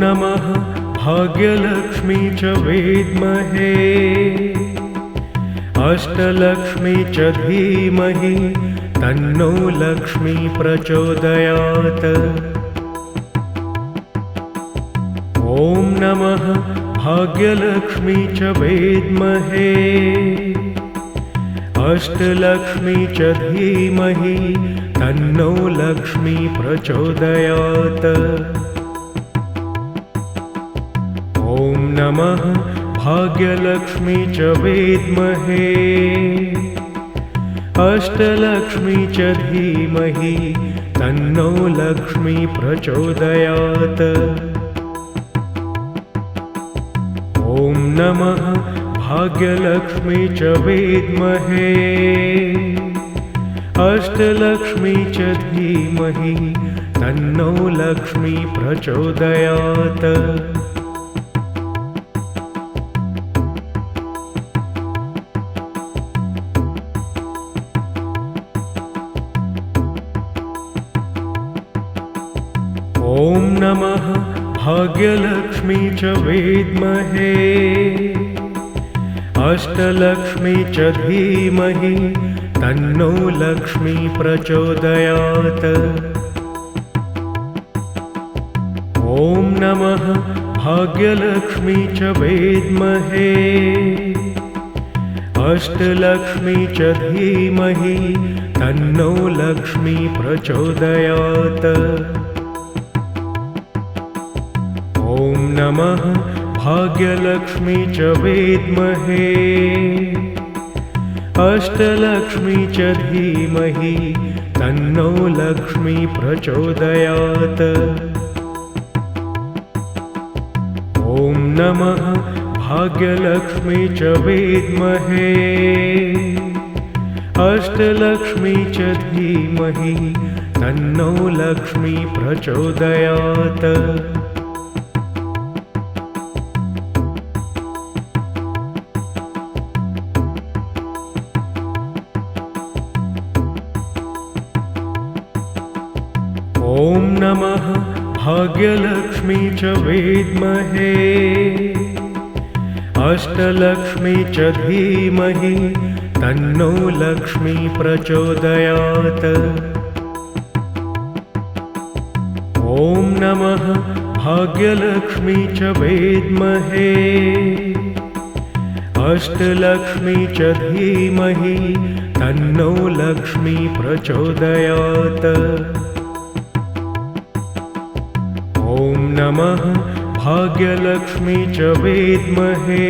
नमः भाग्यलक्ष्मी च विद्महे अष्टलक्ष्मी च धीमहि तन्नो लक्ष्मी प्रचोदयात्। ॐ नमः भाग्यलक्ष्मी च विद्महे अष्टलक्ष्मी च धीमहि तन्नो लक्ष्मी प्रचोदयात्। ॐ नमः भाग्यलक्ष्मी च विद्महे अष्टलक्ष्मी च धीमहि तन्नो लक्ष्मी प्रचोदयात्। ॐ नमः भाग्यलक्ष्मी च विद्महे अष्टलक्ष्मी च धीमहि तन्नो लक्ष्मी प्रचोदयात्। ॐ नमः भाग्यलक्ष्मी च विद्महे अष्टलक्ष्मी च धीमहि तन्नो लक्ष्मी प्रचोदयात्। ॐ नमः भाग्यलक्ष्मी च विद्महे अष्टलक्ष्मी च धीमहि तन्नो लक्ष्मी प्रचोदयात्। ॐ नमः भाग्यलक्ष्मी च विद्महे अष्टलक्ष्मी च धीमहि तन्नो लक्ष्मी प्रचोदयात्। ॐ नमः भाग्यलक्ष्मी च विद्महे अष्टलक्ष्मी च धीमहि तन्नो लक्ष्मी प्रचोदयात्। ॐ नमः भाग्यलक्ष्मी च विद्महे अष्टलक्ष्मी च धीमहि तन्नो लक्ष्मी प्रचोदयात्। ॐ नमः भाग्यलक्ष्मी च विद्महे अष्टलक्ष्मी च धीमहि तन्नो लक्ष्मी प्रचोदयात्। ॐ नमः भाग्यलक्ष्मी च विद्महे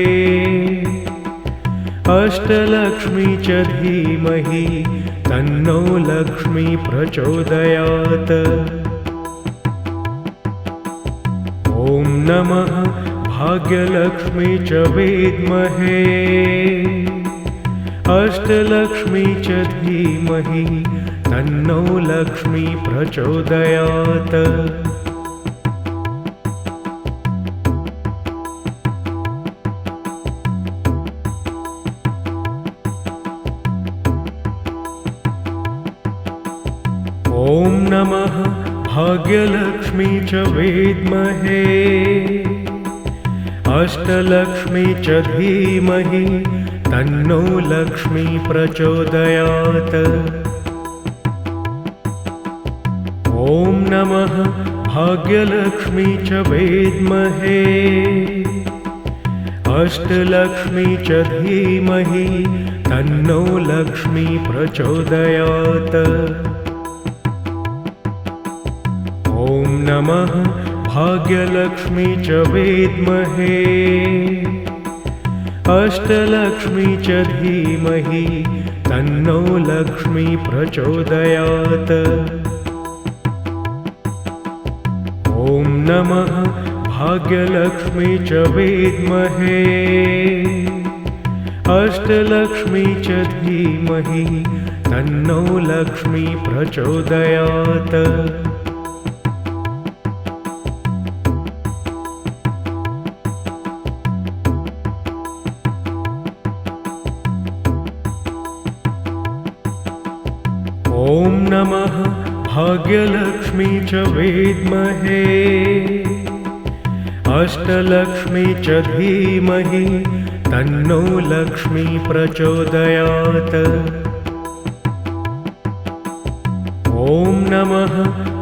अष्टलक्ष्मी च धीमहि तन्नो लक्ष्मी प्रचोदयात्। ॐ नमः भाग्यलक्ष्मी च विद्महे अष्टलक्ष्मी च धीमहि तन्नो लक्ष्मी प्रचोदयात्। ॐ नमः भाग्यलक्ष्मी च विद्महे अष्टलक्ष्मी च धीमहि तन्नो लक्ष्मी प्रचोदयात्। ॐ नमः भाग्यलक्ष्मी च विद्महे अष्टलक्ष्मी च धीमहि तन्नो लक्ष्मी प्रचोदयात्। ॐ नमः भाग्यलक्ष्मी च विद्महे अष्टलक्ष्मी च धीमहि तन्नो लक्ष्मी प्रचोदयात्। ॐ नमः भाग्यलक्ष्मी च विद्महे अष्टलक्ष्मी च धीमहि तन्नो लक्ष्मी प्रचोदयात्। ॐ नमः भाग्यलक्ष्मी च विद्महे अष्टलक्ष्मी च धीमहि तन्नो लक्ष्मी प्रचोदयात्। ॐ नमः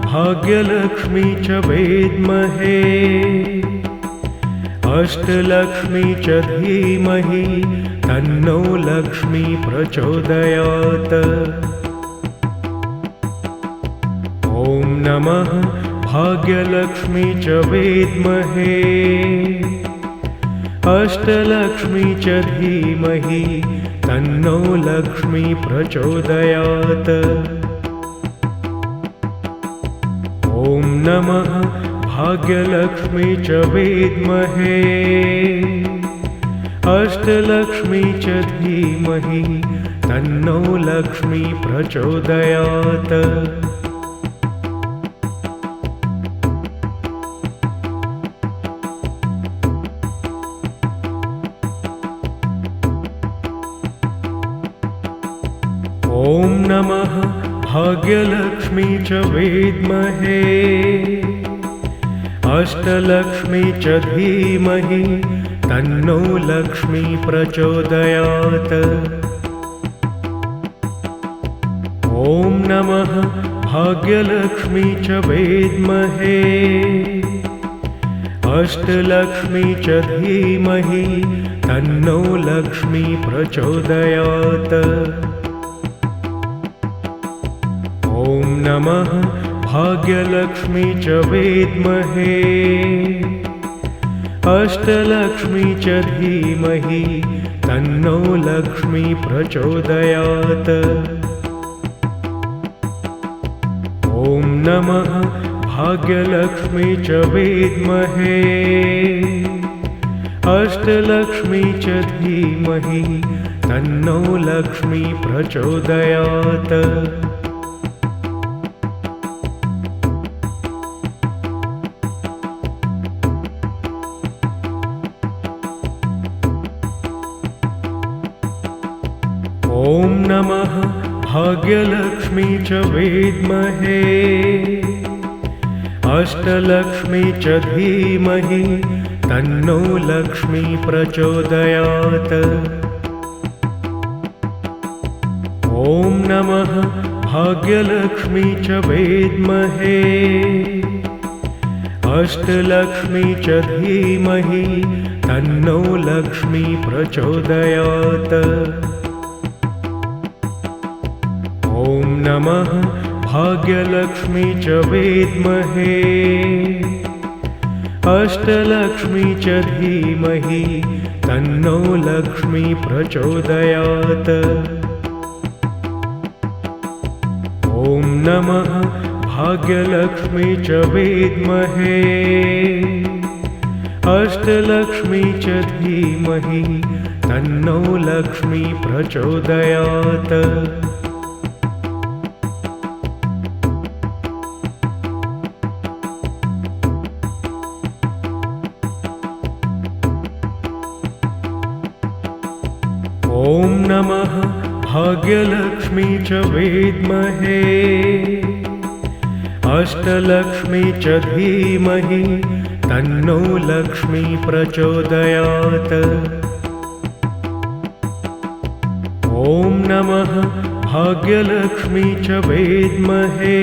भाग्यलक्ष्मी च विद्महे अष्टलक्ष्मी च धीमहि तन्नो लक्ष्मी प्रचोदयात्। ॐ नमः भाग्यलक्ष्मी च विद्महे अष्टलक्ष्मी च धीमहि तन्नो लक्ष्मी प्रचोदयात्। ॐ नमः भाग्यलक्ष्मी च विद्महे अष्टलक्ष्मी च धीमहि तन्नो लक्ष्मी प्रचोदयात्। ॐ नमः भाग्यलक्ष्मी च विद्महे अष्टलक्ष्मी च धीमहि तन्नो लक्ष्मी प्रचोदयात्। ॐ नमः भाग्यलक्ष्मी च विद्महे अष्टलक्ष्मी च धीमहि तन्नो लक्ष्मी प्रचोदयात्। ॐ नमः भाग्यलक्ष्मी च विद्महे अष्टलक्ष्मी च धीमहि तन्नो लक्ष्मी प्रचोदयात्। ॐ नमः भाग्यलक्ष्मी च विद्महे अष्टलक्ष्मी च धीमहि तन्नो लक्ष्मी प्रचोदयात्। ॐ नमः भाग्यलक्ष्मी च विद्महे अष्टलक्ष्मी च धीमहि तन्नो लक्ष्मी प्रचोदयात्। ॐ नमः भाग्यलक्ष्मी च विद्महे अष्टलक्ष्मी च धीमहि तन्नो लक्ष्मी प्रचोदयात्। ॐ नमः भाग्यलक्ष्मी च विद्महे अष्टलक्ष्मी च धीमहि तन्नो लक्ष्मी प्रचोदयात्। ॐ नमः भाग्यलक्ष्मी च विद्महे अष्टलक्ष्मी च धीमहि तन्नो लक्ष्मी प्रचोदयात्। ॐ नमः भाग्यलक्ष्मी च विद्महे अष्टलक्ष्मी च धीमहि तन्नो लक्ष्मी प्रचोदयात्। ॐ नमः भाग्यलक्ष्मी च विद्महे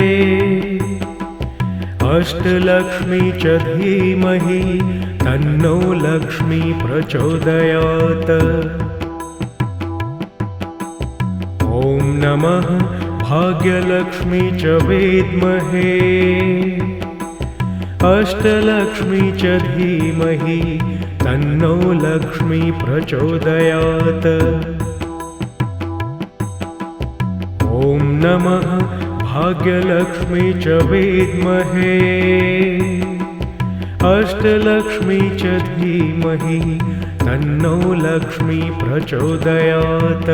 अष्टलक्ष्मी च धीमहि तन्नो लक्ष्मी प्रचोदयात्। ॐ नमः भाग्यलक्ष्मी च विद्महे अष्टलक्ष्मी च धीमहि तन्नो लक्ष्मी प्रचोदयात्। ॐ नमः भाग्यलक्ष्मी च विद्महे अष्टलक्ष्मी च धीमहि तन्नो लक्ष्मी प्रचोदयात्।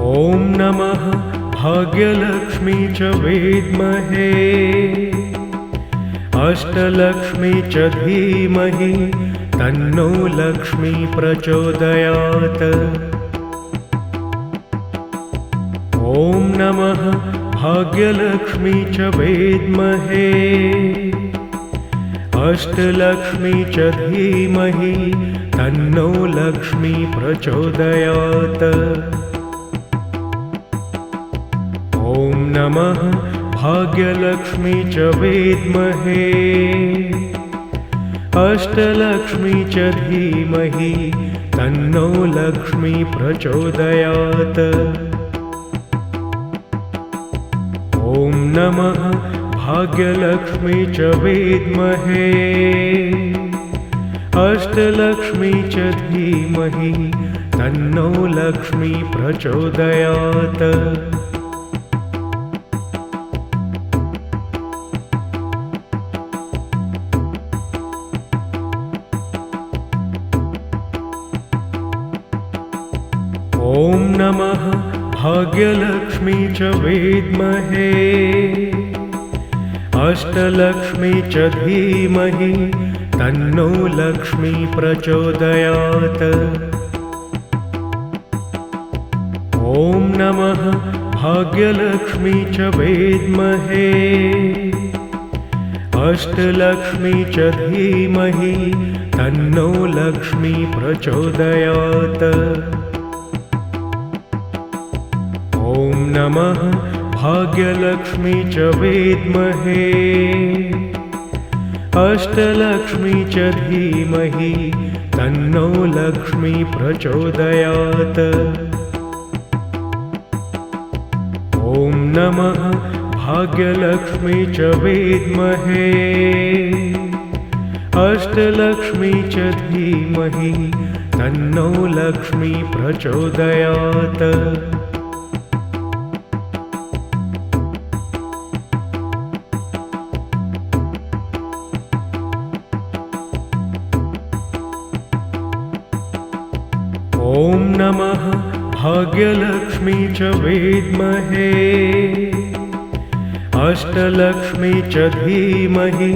ॐ नमः भाग्यलक्ष्मी च विद्महे अष्टलक्ष्मी च धीमहि तन्नो लक्ष्मी प्रचोदयात्। ॐ नमः भाग्यलक्ष्मी च विद्महे अष्टलक्ष्मी च धीमहि तन्नो लक्ष्मी प्रचोदयात्। ॐ नमः भाग्यलक्ष्मी च विद्महे अष्टलक्ष्मी च धीमहि तन्नो लक्ष्मी प्रचोदयात्। ॐ नमः भाग्यलक्ष्मी च विद्महे अष्टलक्ष्मी च धीमहि तन्नो लक्ष्मी प्रचोदयात्। ॐ नमः भाग्यलक्ष्मी च विद्महे अष्टलक्ष्मी च धीमहि तन्नो लक्ष्मी प्रचोदयात्। ॐ नमः भाग्यलक्ष्मी च विद्महे अष्टलक्ष्मी च धीमहि तन्नो लक्ष्मी प्रचोदयात्। ॐ नमः भाग्यलक्ष्मी च विद्महे अष्टलक्ष्मी च धीमहि तन्नो लक्ष्मी प्रचोदयात्। ॐ नमः भाग्यलक्ष्मी च विद्महे अष्टलक्ष्मी च धीमहि तन्नो लक्ष्मी प्रचोदयात्। ॐ नमः भाग्यलक्ष्मी च विद्महे अष्टलक्ष्मी च धीमहि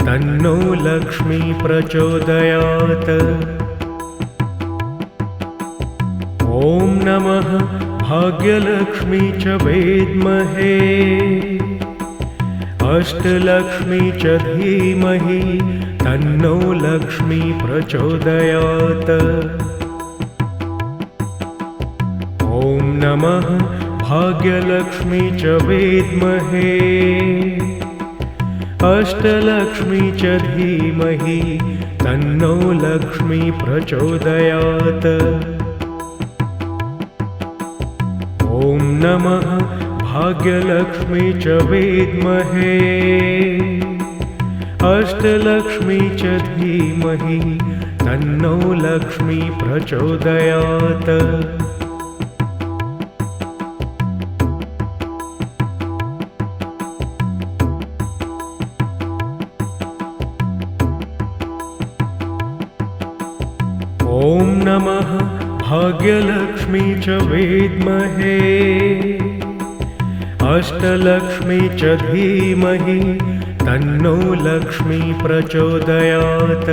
तन्नो लक्ष्मी प्रचोदयात्। ॐ नमः भाग्यलक्ष्मी च विद्महे अष्टलक्ष्मी च धीमहि तन्नो लक्ष्मी प्रचोदयात्। ॐ नमः भाग्यलक्ष्मी च विद्महे अष्टलक्ष्मी च धीमहि तन्नो लक्ष्मी प्रचोदयात्। ॐ नमः भाग्यलक्ष्मी च विद्महे अष्टलक्ष्मी च धीमहि तन्नो लक्ष्मी प्रचोदयात्। ॐ नमः भाग्यलक्ष्मी च विद्महे अष्टलक्ष्मी च धीमहि तन्नो लक्ष्मी प्रचोदयात्।